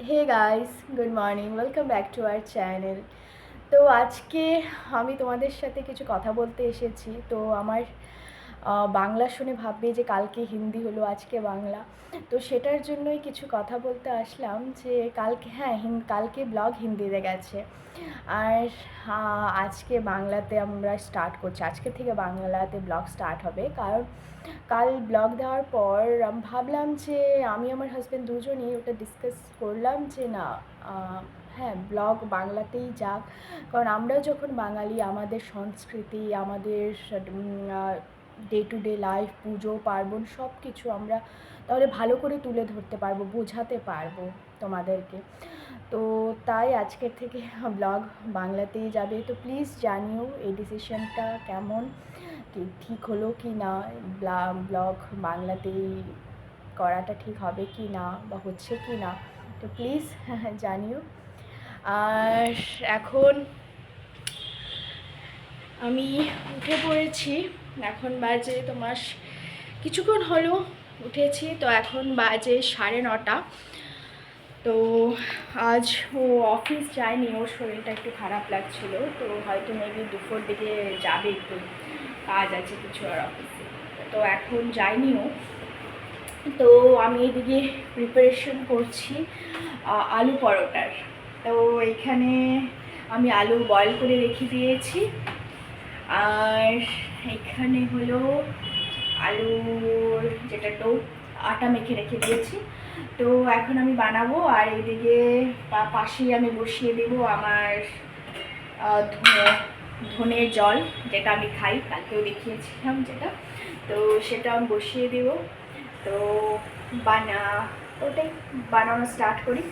Hey guys, good morning, welcome back to our channel. তো আজকে আমি তোমাদের সাথে কিছু কথা বলতে এসেছি। তো আমার বাংলা শুনে ভাববে যে কালকে হিন্দি হলো, আজকে বাংলা। তো সেটার জন্যই কিছু কথা বলতে আসলাম যে কালকে, হ্যাঁ, কালকে ব্লগ হিন্দিতে গেছে। আর আজকে বাংলাতে আমরা স্টার্ট করছি, আজকে থেকে বাংলাতে ব্লগ স্টার্ট হবে। কারণ কাল ব্লগ দেওয়ার পর আমি ভাবলাম যে আমি আমার হাজব্যান্ড দুজনেই ওটা ডিসকাস করলাম যে না, হ্যাঁ, ব্লগ বাংলাতেই যাক। কারণ আমরাও যখন বাঙালি, আমাদের সংস্কৃতি, আমাদের ডে টু ডে লাইফ, পুজো পার্বণ সব কিছু আমরা তাহলে ভালো করে তুলে ধরতে পারবো, বোঝাতে পারবো তোমাদেরকে। তো তাই আজকের থেকে ব্লগ বাংলাতেই যাবে। তো প্লিজ জানিও এই ডিসিশনটা কেমন, কি ঠিক হলো কি না, ব্লগ বাংলাতেই করাটা ঠিক হবে কি না বা হচ্ছে কি না। তো প্লিজ জানিও। আর এখন আমি উঠে পড়েছি, এখন বাজে তোমার কিছুক্ষণ হলো উঠেছি, তো এখন বাজে 9:30। তো আজ ও অফিস যায়নি, ওর শরীরটা একটু খারাপ লাগছিল, তো হয়তো মেবি দুপুর দিকে যাবে, একটু কাজ আছে কিছু আর অফিসে। তো এখন যায়নি ও। তো আমি এদিকে প্রিপারেশন করছি আলু পরোটার। তো এখানে আমি আলু বয়েল করে রেখে দিয়েছি, আর এখানে হলো আলুর যেটা ডো, আটা মেখে রেখে দিয়েছি। তো এখন আমি বানাবো, আর এদিকে পাশেই আমি বসিয়ে দেবো আমার ধনের জল, যেটা আমি খাই, কালকেও দেখিয়েছিলাম যেটা। তো সেটা আমি বসিয়ে দেব। তো ওটাই বানানো স্টার্ট করি।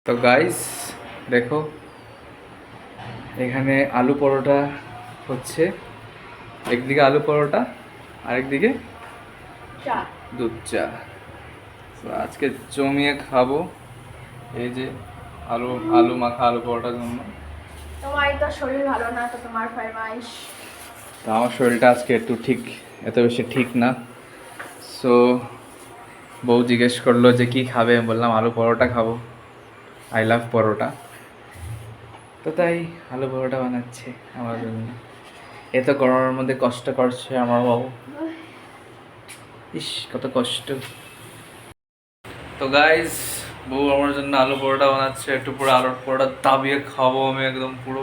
তো গাইস দেখো, এখানে আলু পরোটা হচ্ছে। একদিকে আলু পরোটা, আরেকদিকে চা। দুধ চা। তো আজকে জমিয়ে খাবো। এই যে আলু আলু মাখা আলু পরোটার জন্য। তোমার তো শরীর ভালো না, তো তোমার ফরমাইশ। তো আমার শরীরটা আজকে একটু ঠিক, এত বেশি ঠিক না। সো বউ জিজ্ঞেস করলো যে কি খাবে, বললাম আলু পরোটা খাবো, আই লাভ পরোটা। তো তাই আলু পরোটা বানাচ্ছে আমার জন্য। এত গরমের মধ্যে কষ্ট করছে আমার বাবু, ইস কত কষ্ট। তো গাইস, বউ আমার জন্য আলু পরোটা বানাচ্ছে, একটু পুরো আলুর পরোটা দাবিয়ে খাবো আমি একদম পুরো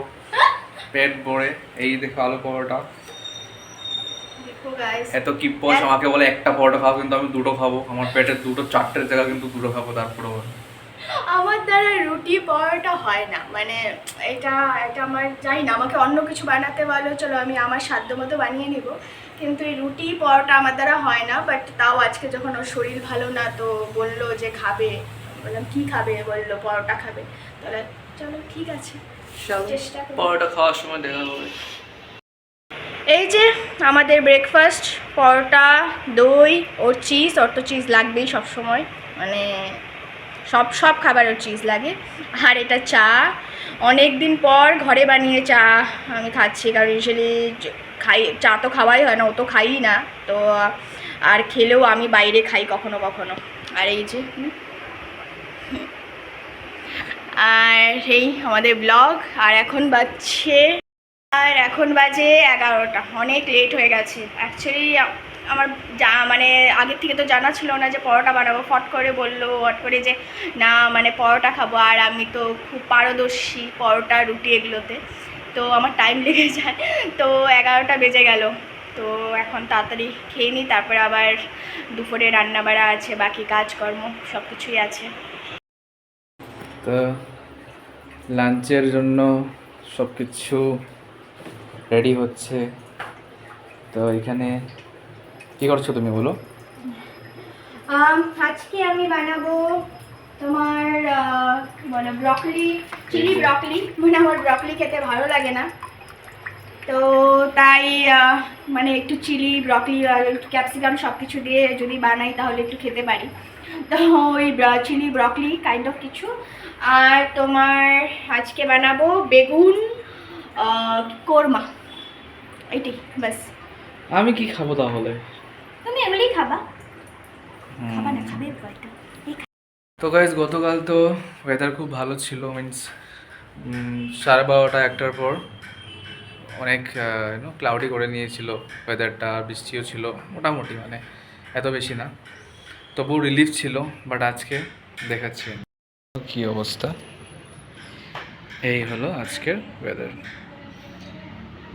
পেট ভরে। এই দেখো আলু পরোটা। দেখো গাইস, এত কি পয়সা, আমাকে বলে একটা পরোটা খাবো, কিন্তু আমি দুটো খাবো। আমার পেটে দুটো চারটের জায়গা কিন্তু দুটো খাবো, তারপরে বলে আমার দ্বারা রুটি পরোটা হয় না, মানে এটা এটা আমার জানি না, আমাকে অন্য কিছু বানাতে বলো, চলো আমি আমার সাধ্য মতো বানিয়ে নিব, কিন্তু এই রুটি পরোটা আমার দ্বারা হয় না। বাট তাও আজকে যখন ওর শরীর ভালো না, তো বললো যে খাবে, বললাম কী খাবে, বললো পরোটা খাবে, তাহলে চলো ঠিক আছে, চেষ্টা করি। পরোটা খাওয়ার সময় দেখা হবে। এই যে আমাদের ব্রেকফাস্ট, পরোটা, দই, ওর চিজ, ওর তো চিজ লাগবেই সবসময়, মানে সব সব খাবারের চিজ লাগে। আর এটা চা, অনেক দিন পর ঘরে বানিয়ে চা আমি খাচ্ছি, কারণ ইউজুয়ালি খাই, চা তো খাওয়াই হয় না, ও তো খাই না। তো আর খেলেও আমি বাইরে খাই কখনো কখনো। আর এই যে আর এই আমাদের ব্লগ। আর এখন বাজে 11টা, অনেক লেট হয়ে গেছে অ্যাকচুয়ালি। আমার মানে আগের থেকে তো জানা ছিল না যে পরোটা বানাবো, ফট করে যে না মানে পরোটা খাবো, আর আমি তো খুব পারদর্শী পরোটা রুটি এগুলোতে, তো আমার টাইম লেগে যায়। তো 11টা বেজে গেল। তো এখন তাড়াতাড়ি খেয়ে নিই, তারপরে আবার দুপুরে রান্নাবাড়া আছে, বাকি কাজকর্ম সব কিছুই আছে। তো লাঞ্চের জন্য সব কিছু রেডি হচ্ছে। তো এখানে কি করছো তুমি বলো? আজকে আমি বানাবো তোমার মানে ব্রকলি, চিলি ব্রকলি, মানে আমার ব্রকলি খেতে ভালো লাগে না, তো তাই মানে একটু চিলি ব্রকলি আর ক্যাপসিকাম সব কিছু দিয়ে যদি বানাই তাহলে একটু খেতে পারি। তো ওই চিলি ব্রকলি কাইন্ড অফ কিছু। আর তোমার আজকে বানাবো বেগুন কোরমা, এইটাই ব্যাস। আমি কি খাবো তাহলে? তুমি এমনি খাবা, খাবা না খাবে কয়টা? তো গাইজ গতকাল তো ওয়েদার খুব ভালো ছিল, মিনস 12:30-1টার পর অনেক ক্লাউডি করে নিয়েছিল ওয়েদারটা, বৃষ্টিও ছিল মোটামুটি, মানে এত বেশি না, তবু রিলিফ ছিল। বাট আজকে দেখাচ্ছি কি অবস্থা। এই হলো আজকের ওয়েদার,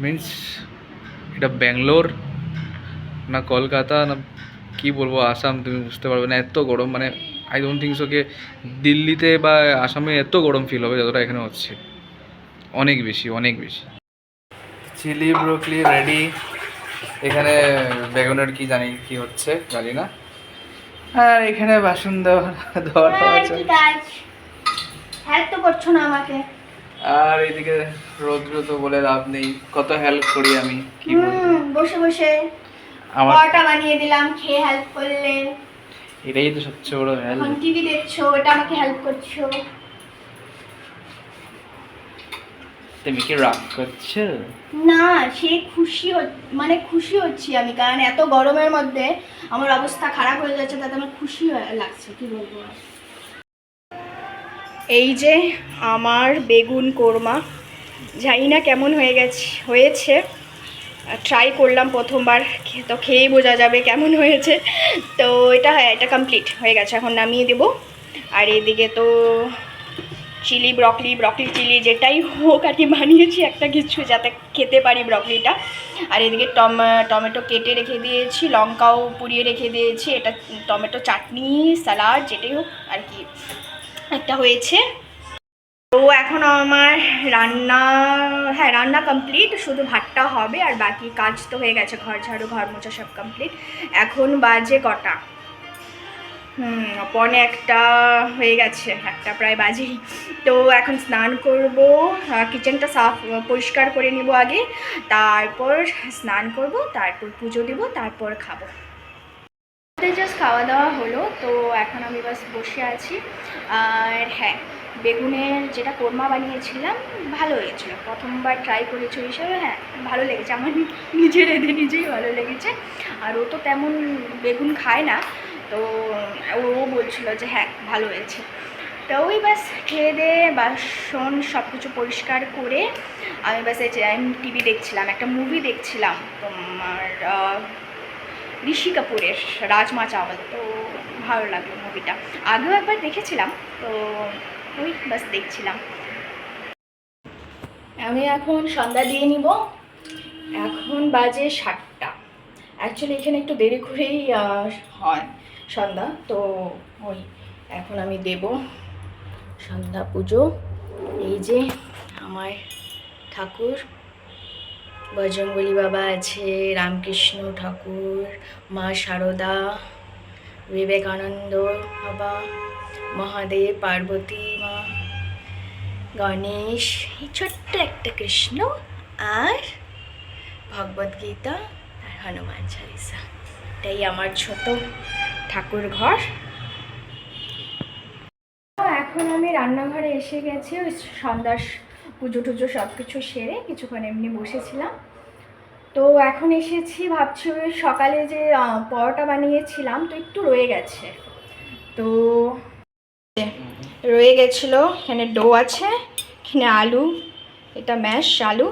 মিনস এটা ব্যাঙ্গালোর না কলকাতা না কি বলবো, আসাম, তুমি বুঝতে পারবে না, এত গরম। মানে আই ডোন্ট থিঙ্ক সো কে দিল্লিতে বা আসামে এত গরম ফিল হবে যতটা এখানে হচ্ছে, অনেক বেশি অনেক বেশি। চিলি ব্রোকলি রেডি, এখানে বেগুনের কি জানি কি হচ্ছে জানি না, আর এখানে বাসন ধোয়া আছে, হেল্প তো করছো না আমাকে। আর এদিকে রৌদ্র তো বলে লাভ নেই, কত হেল্প করি আমি, কি বলবো। বসে বসে আমার পরোটা বানিয়ে দিলাম, খেয়ে হেল্প করলে। এটাই তো সবচেয়ে বড় হেল্প। এখন টিভি দেখছো, এটা আমাকে হেল্প করছো। তুমি কি রাগ করছো? না, সে মানে খুশি হচ্ছি আমি, কারণ এত গরমের মধ্যে আমার অবস্থা খারাপ হয়ে যাচ্ছে, তাতে আমার খুশি লাগছে, কি বলবো। এই যে আমার বেগুন কোরমা, জানি না কেমন হয়েছে, ট্রাই করলাম প্রথমবার, তো খেয়েই বোঝা যাবে কেমন হয়েছে। তো এটা কমপ্লিট হয়ে গেছে, এখন নামিয়ে দেবো। আর এদিকে তো ব্রকলি চিলি যেটাই হোক আর কি বানিয়েছি একটা কিছু, যাতে খেতে পারি ব্রকলিটা। আর এদিকে টমেটো কেটে রেখে দিয়েছি, লঙ্কাও পুড়িয়ে রেখে দিয়েছি, এটা টমেটো চাটনি স্যালাড যেটাই হোক আর কি একটা হয়েছে। তো এখন আমার রান্না কমপ্লিট, শুধু ভাতটা হবে, আর বাকি কাজ তো হয়ে গেছে, ঘর ঝাড়ু ঘর মোছা সব কমপ্লিট। এখন বাজে কটা, 1:45 হয়ে গেছে, 1টা প্রায় বাজেই। তো এখন স্নান করব, কিচেনটা পরিষ্কার করে নিব আগে, তারপর স্নান করব, তারপর পুজো দেব, তারপর খাবো। জাস্ট খাওয়া দাওয়া হলো, তো এখন আমি বাস বসে আছি। আর হ্যাঁ, বেগুনের যেটা কোরমা বানিয়েছিলাম ভালো হয়েছিল, প্রথমবার ট্রাই করেছি হিসেবে, হ্যাঁ ভালো লেগেছে আমার, নিজেই ভালো লেগেছে। আর ও তো তেমন বেগুন খায় না, তো ও বলছিল যে হ্যাঁ ভালো হয়েছে। তো ওই বাস খেয়ে দিয়ে বাসন সব কিছু পরিষ্কার করে আমি বাস আমি টিভি দেখছিলাম, একটা মুভি দেখছিলাম তোমার ঋষি কাপুরের রাজমা চাওয়াল। তো ভালো লাগলো মুভিটা, আগেও একবার দেখেছিলাম, তো ওই বাস দেখছিলাম। আমি এখন সন্ধ্যা দিয়ে নিব, এখন বাজে 7টা। অ্যাকচুয়ালি এখানে একটু দেরি করেই হয় সন্ধ্যা, তো ওই এখন আমি দেব সন্ধ্যা পুজো। এই যে আমার ঠাকুর, বজরঙ্গলী বাবা আছে, রামকৃষ্ণ ঠাকুর, মা শারদা, বিবেকানন্দ বাবা, মহাদেব, পার্বতী মা, গণেশ, এই ছোট্ট একটা কৃষ্ণ, আর ভগবদ্গীতা, আর হনুমান চালিসা। এটাই আমার ছোট ঠাকুর ঘর। এখন আমি রান্নাঘরে এসে গেছি, ওই সন্ধ্যার পুজো টুজো সব কিছু সেরে কিছুক্ষণ এমনি বসেছিলাম। তো এখন এসেছি, ভাবছি ওই সকালে যে পরোটা বানিয়েছিলাম তো একটু রয়ে গেছে, তো রয়ে গেছিলো, এখানে ডো আছে, এখানে আলু, এটা ম্যাশ আলু,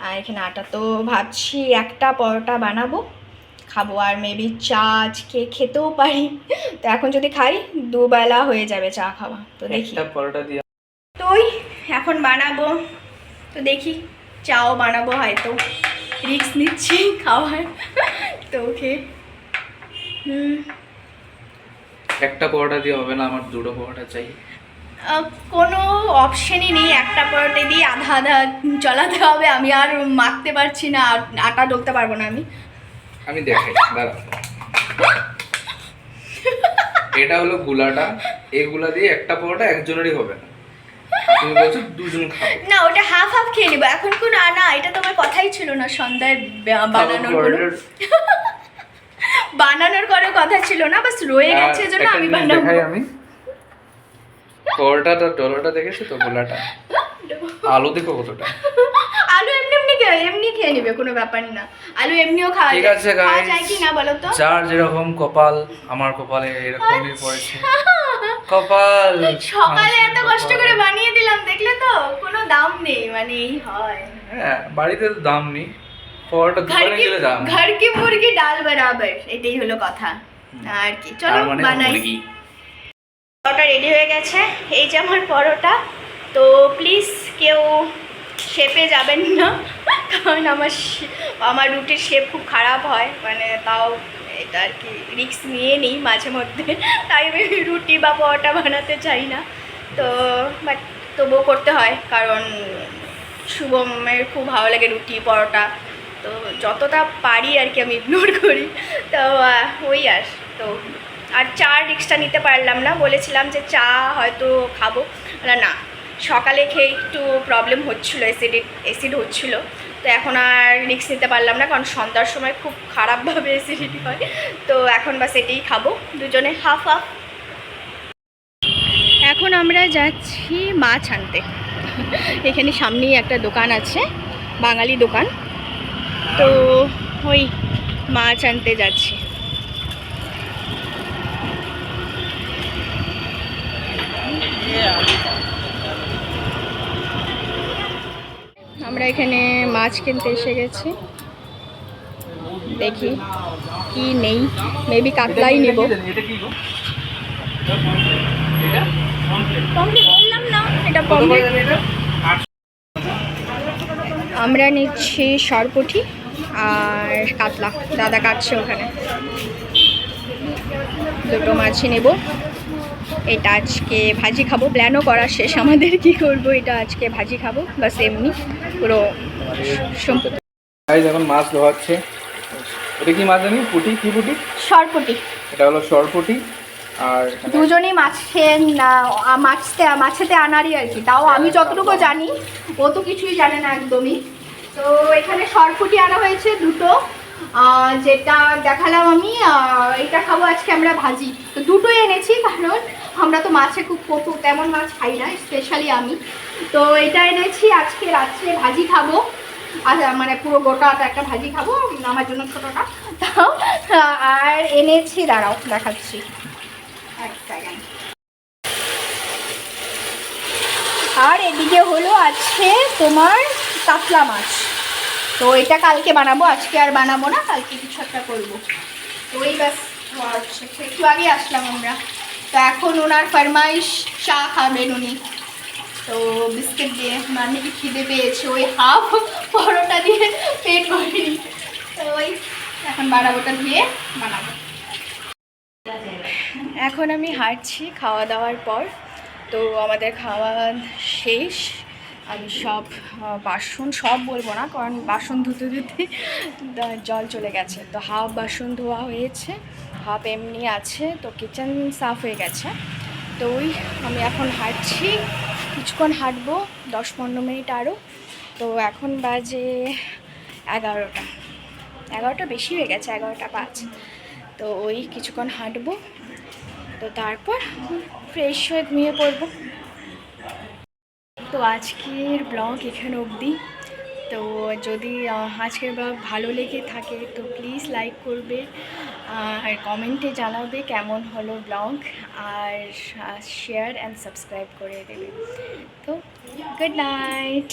আর এখানে আটা। তো ভাবছি একটা পরোটা বানাবো, খাবো, আর মেবি চা আজকে খেতেও পারি। তো এখন যদি খাই দুবেলা হয়ে যাবে চা খাওয়া, তো দেখি পরোটা দিয়ে। তো ওই এখন বানাবো, তো দেখি চাও বানাবো, হয়তো রিস্ক নিচ্ছি খাওয়ার, তো ওকে একটা পরোটা দিয়ে হবে না, আমার 2টো পরোটা চাই। কোনো অপশনই নেই, একটা পরোটা দিয়ে আধা আধা চলাতে হবে, আমি আর মাখতে পারছি না, আটা ডলতে পারবো না আমি দেখাই, দাঁড়া। এটা হলো গুলাটা, এই গুলা দিয়ে একটা পরোটা একজনেরই হবে না, তুমি বলছো 2জন খাবে না, ওটা হাফ হাফ খেয়ে নিবো। এখন কোন না, এটা তো আমার কথাই ছিল না, সন্ধ্যায় বানানোর কোনো কথা ছিল না, বাস রয়ে গেছে জন্য আমি বানাবো। আমি পরোটাটা ডলাটা দেখেছো তো, গোলাটা আলু দেখো কতটা, আলু এমনি খেয়ে নিবে, কোনো ব্যাপার না, আলু এমনিও খাওয়া যায়। ঠিক আছে গাইস, যায় কি না বলো তো, যার যেরকম কপাল, আমার কপালে এরকমই পড়েছে। কপাল সকালে এত কষ্ট করে বানিয়ে দিলাম, দেখলে তো কোনো দাম নেই, মানে এই হয়। হ্যাঁ, বাড়িতে তো দাম নেই, পরোটা দোকানে গেলে দাম। ঘর কি মুরগি ডাল বরাবর, এটাই হলো কথা। আর কি, চলো মানে বানাই। পরোটা রেডি হয়ে গেছে, এই যে আমার পরোটা। তো প্লিজ কেউ শেপে যাবেন না, কারণ আমার রুটির শেপ খুব খারাপ হয়, মানে তাও এটা আর কি রিস্ক নিয়ে নিই মাঝে মধ্যে, তাই আমি রুটি বা পরোটা বানাতে চাই না। তো বাট তবুও করতে হয়, কারণ শুভমের খুব ভালো লাগে রুটি পরোটা, তো যতটা পারি আর কি আমি ইগনোর করি। তো ওই তো আর চা রিক্সটা নিতে পারলাম না, বলেছিলাম যে চা হয়তো খাবো না, সকালে খেয়ে একটু প্রবলেম হচ্ছিলো, অ্যাসিড হচ্ছিলো, তো এখন আর রিক্স নিতে পারলাম না, কারণ সন্ধ্যার সময় খুব খারাপভাবে অ্যাসিডিটি হয়। তো এখন বাস এটাই খাবো, দুজনে হাফ হাফ। এখন আমরা যাচ্ছি মাছ আনতে। এখানে সামনেই একটা দোকান আছে, বাঙালি দোকান, তো ওই মাছ আনতে যাচ্ছি। আমরা এখানে মাছ কিনতে এসে গেছি, দেখি কি নেই, মেবি কাতলাই নেব। বললাম না এটা পমফ্রেট। আমরা নিচ্ছি সরপুঁটি আর কাতলা, দাদা কাটছে ওখানে। দুটো মাছই নেব, এটা আজকে ভাজি খাবো, প্ল্যানও করা শেষ আমাদের, কি করব, এটা আজকে ভাজি খাবো বাস, এমনি পুরো সম্পূর্ণ। এখন মাছ ধোয়াচ্ছে, এটা কি মাছ জানি, পুঁটি, কি পুঁটি? সরপুঁটি। এটা হলো সরপুঁটি। আর দুজনেই মাছেতে আনারই আর কি, তাও আমি যতটুকু জানি, ও তো কিছুই জানে না একদমই। তো এখানে সরপুঁটি আনা হয়েছে দুটো, যেটা দেখালাম আমি, এটা খাবো আজকে আমরা ভাজি। তো দুটোই এনেছি, কারণ আমরা তো মাছে খুব কটু, তেমন মাছ খাই না, স্পেশালি আমি। তো এটা এনেছি আজকে রাত্রে ভাজি খাবো, আর মানে পুরো গোটাটা একটা ভাজি খাবো, আমার জন্য ছোটোটা। তাও আর এনেছি, দাঁড়াও দেখাচ্ছি এক সেকেন্ড। আর এদিকে হলো আছে তোমার কাতলা মাছ, তো এটা কালকে বানাবো, আজকে আর বানাবো না, কালকে কিছু একটা করবো। তো ওই ব্যাস হচ্ছে, একটু আগে আসলাম আমরা। তো এখন ওনার ফরমাইশ চা খাবেন উনি, তো বিস্কিট দিয়ে, মানে কি খিদে পেয়েছে, ওই হাফ পরোটা দিয়ে পেট ভরেনি, তো ওই এখন বানাবোটা দিয়ে বানাবো। এখন আমি হাঁটছি খাওয়া দাওয়ার পর, তো আমাদের খাওয়া শেষ। আমি সব বাসন, সব বলবো না, কারণ বাসন ধুতে ধুতে জল চলে গেছে, তো হাফ বাসন ধোয়া হয়েছে, হাফ এমনি আছে, তো কিচেন সাফ হয়ে গেছে। তো ওই আমি এখন হাঁটছি, কিছুক্ষণ হাঁটবো, 10-15 মিনিট আরও। তো এখন বাজে 11টা বেশি হয়ে গেছে, 11টা 5। তো ওই কিছুক্ষণ হাঁটবো, তো তারপর ফ্রেশ হয়ে ঘুমিয়ে পড়বো। তো আজকের ব্লগ এখানে অবধি। তো যদি আজকের ব্লগ ভালো লেগে থাকে তো প্লিজ লাইক করবে, আর কমেন্টে জানাবে কেমন হলো ব্লগ, আর শেয়ার অ্যান্ড সাবস্ক্রাইব করে দেবে। তো গুড নাইট।